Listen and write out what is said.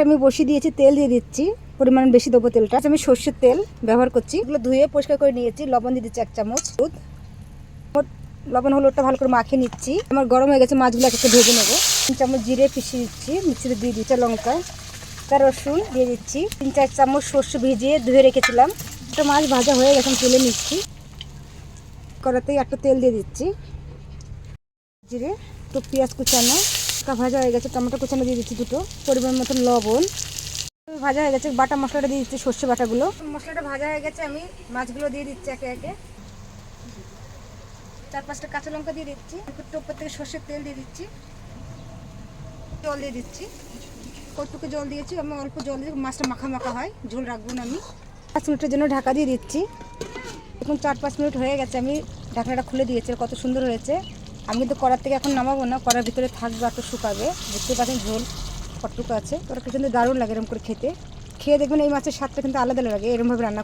আমি বসিয়ে দিয়েছি, তেল দিয়ে দিচ্ছি, পরিমাণ বেশি দেবো তেলটা। আমি সর্ষের তেল ব্যবহার করছি। এগুলো ধুয়ে পরিষ্কার করে নিয়েছি। লবণ দিয়ে দিচ্ছি 1 চামচ। দুধ, লবণ হলুদটা ভালো করে মাখিয়ে নিচ্ছি। আমার গরম হয়ে গেছে, মাছগুলো একটু ভেজে নেবো। 3 চামচ জিরে পিষিয়ে দিচ্ছি, মিক্সিতে দিয়ে দিচ্ছি। লঙ্কা, রসুন দিয়ে দিচ্ছি। 3-4 চামচ সর্ষে ভিজিয়ে ধুয়ে রেখেছিলাম। একটা মাছ ভাজা হয়ে গেছে, তুলে নিচ্ছি। কড়াতেই একটু তেল দিয়ে দিচ্ছি, জিরে, একটু পেঁয়াজ কুচানো, ভাজা হয়ে গেছে। টমেটো কুচানো দিয়ে দিচ্ছি 2টো, পরিমাণ মতন লবণ। ভাজা হয়ে গেছে, বাটা মশলাটা দিয়ে দিচ্ছি, সর্ষে বাটাগুলো। মশলাটা ভাজা হয়ে গেছে, আমি মাছগুলো দিয়ে দিচ্ছি একে একে। 4-5টা কাঁচা লঙ্কা দিয়ে দিচ্ছি। একটু উপর থেকে সর্ষের তেল দিয়ে দিচ্ছি, জল দিয়ে দিচ্ছি। কতটুকু জল দিয়েছি আমি, অল্প জল দিয়ে মাছটা মাখা মাখা হয়, ঝোল রাখবো না আমি। 5 মিনিটের জন্য ঢাকা দিয়ে দিচ্ছি। এখন 4-5 মিনিট হয়ে গেছে, আমি ঢাকনাটা খুলে দিয়েছি। কত সুন্দর হয়েছে। আমি কিন্তু কড়ার থেকে এখন নামাবো না, কড়ার ভিতরে থাকবে, একটু শুকাবে। দেখতে পাচ্ছেন ঝোল কতটুকু আছে। তোরা কিন্তু দারুণ লাগে এরকম করে খেতে। খেয়ে দেখবেন এই মাছের স্বাদটা কিন্তু আলাদা লাগে এরকমভাবে রান্না।